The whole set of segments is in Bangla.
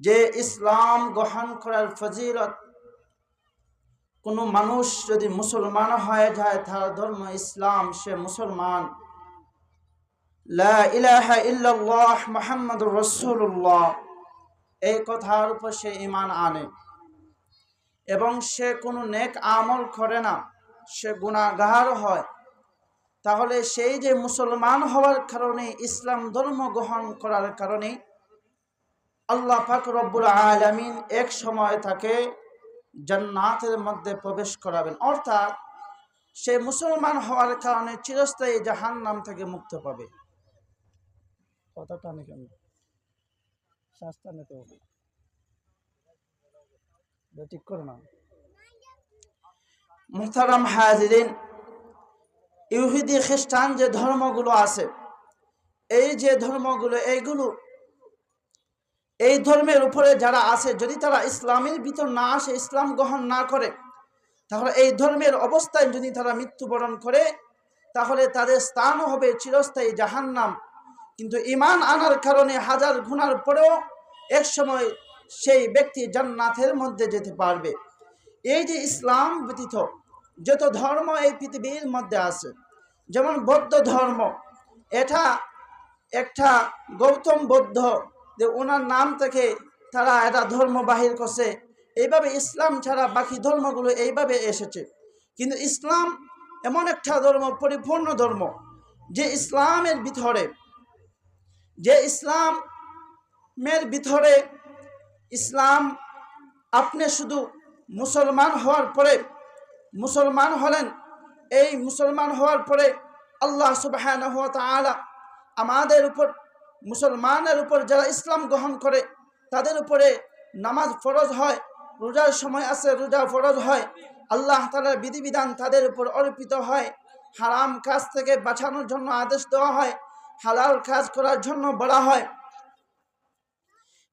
যে ইসলাম গ্রহণ করার ফজিলত, কোনো মানুষ যদি মুসলমান হয়ে যায় তার ধর্ম ইসলাম, সে মুসলমান। লা ইলাহা ইল্লাল্লাহ মুহাম্মাদুর রাসূলুল্লাহ, এই কথার উপর সে ঈমান আনে এবং সে কোনো নেক আমল করে না, সে গুনাহগার হয়, তাহলে সেই যে মুসলমান হওয়ার কারণে, ইসলাম ধর্ম গ্রহণ করার কারণে আল্লাহ পাক রব্বুল আলামিন এক সময় তাকে জান্নাতের মধ্যে প্রবেশ করাবেন, অর্থাৎ সে মুসলমান হওয়ার কারণে চিরস্থায়ী জাহান্নাম থেকে মুক্ত পাবে। কথাটা কেন শাস্তা নিতে হবে, ঠিক করে না। মুহতারাম হাজিরিন, ইহুদি খ্রিস্টান যে ধর্মগুলো আছে, এই যে ধর্মগুলো, এই ধর্মের উপরে যারা আছে, যদি তারা ইসলামের ভিতর না আসে, ইসলাম গ্রহণ না করে, তাহলে এই ধর্মের অবস্থায় যদি তারা মৃত্যুবরণ করে, তাহলে তাদের স্থান হবে চিরস্থায়ী জাহান্নাম। কিন্তু ঈমান আনার কারণে হাজার গুনার পরেও এক সময় সেই ব্যক্তি জান্নাতের মধ্যে যেতে পারবে। এই যে ইসলাম ব্যতীত যত ধর্ম এই পৃথিবীর মধ্যে আছে, যেমন বৌদ্ধ ধর্ম, এটা একটা গৌতম বৌদ্ধ, যে ওনার নাম থেকে তারা এটা ধর্ম বাহির করছে। এইভাবে ইসলাম ছাড়া বাকি ধর্মগুলো এইভাবে এসেছে। কিন্তু ইসলাম এমন একটা ধর্ম, পরিপূর্ণ ধর্ম, যে ইসলামের ভিতরে ইসলাম আপনি শুধু মুসলমান হওয়ার পরে, মুসলমান হলেন, এই মুসলমান হওয়ার পরে আল্লাহ সুবহানাহু ওয়া তাআলা আমাদের উপর, মুসলমানের উপর যারা ইসলাম গ্রহণ করে তাদের উপরে নামাজ ফরজ হয়, রোজার সময় আছে রোজা ফরজ হয়, আল্লাহ তাআলার বিধিবিধান তাদের উপর অর্পিত হয়, হারাম কাজ থেকে বাঁচানোর জন্য আদেশ দেওয়া হয়, হালাল কাজ করার জন্য বলা হয়।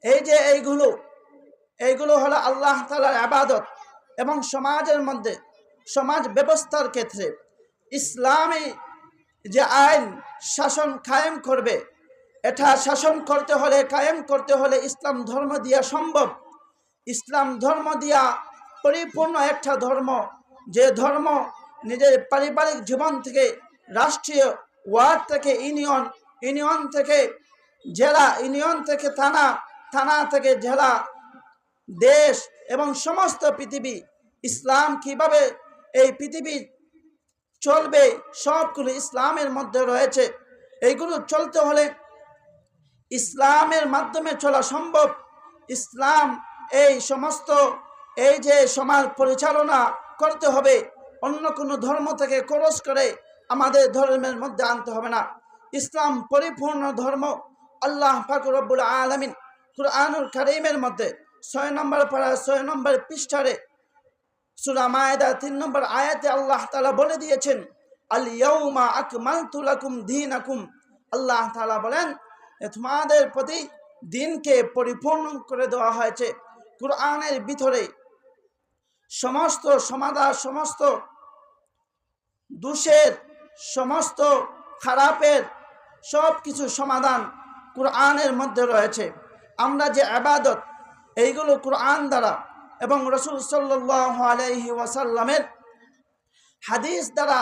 এই যে এইগুলো হলো আল্লাহ তাআলার ইবাদত। এবং সমাজের মধ্যে, সমাজ ব্যবস্থার ক্ষেত্রে ইসলামী যে আইন শাসন কায়েম করবে, এটা শাসন করতে হলে, কায়েম করতে হলে ইসলাম ধর্ম দিয়া সম্ভব। ইসলাম ধর্ম দিয়া পরিপূর্ণ একটা ধর্ম, যে ধর্ম নিজের পারিবারিক জীবন থেকে রাষ্ট্রীয়, ওয়ার্ড থেকে ইউনিয়ন, ইউনিয়ন থেকে জেলা, ইউনিয়ন থেকে থানা, থানা থেকে জেলা, দেশ এবং সমস্ত পৃথিবী, ইসলাম কিভাবে এই পৃথিবী চলবে, সবগুলো ইসলামের মধ্যে রয়েছে। এইগুলো চলতে হলে ইসলামের মাধ্যমে চলা সম্ভব। ইসলাম এই সমস্ত, এই যে সমাজ পরিচালনা করতে হবে, অন্য কোনো ধর্ম থেকে খরচ করে আমাদের ধর্মের মধ্যে আনতে হবে না। ইসলাম পরিপূর্ণ ধর্ম। আল্লাহ পাক রব্বুল আলামিন কুরআনুল কারীমের মধ্যে 6 নম্বর পারা 6 নম্বর পৃষ্ঠারে সূরা মায়েদা 3 নম্বর আয়াতে আল্লাহ তাআলা বলে দিয়েছেন, আল ইয়াউমা আকমালতু লাকুম দীনাকুম। আল্লাহ তাআলা বলেন, তোমাদের প্রতি দিনকে পরিপূর্ণ করে দেওয়া হয়েছে। কুরআনের ভিতরে সমস্ত সমাধান, সমস্ত দোষের, সমস্ত খারাপের সব কিছু সমাধান কুরআনের মধ্যে রয়েছে। আমরা যে ইবাদত, এইগুলো কুরআন দ্বারা এবং রাসূল সাল্লাল্লাহু আলাইহি ওয়াসাল্লামের হাদিস দ্বারা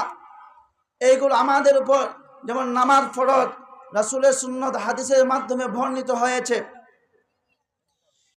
এইগুলো আমাদের উপর, যেমন নামাজ ফরজ রাসূলের সুন্নাত হাদিসের মাধ্যমে বর্ণিত হয়েছে।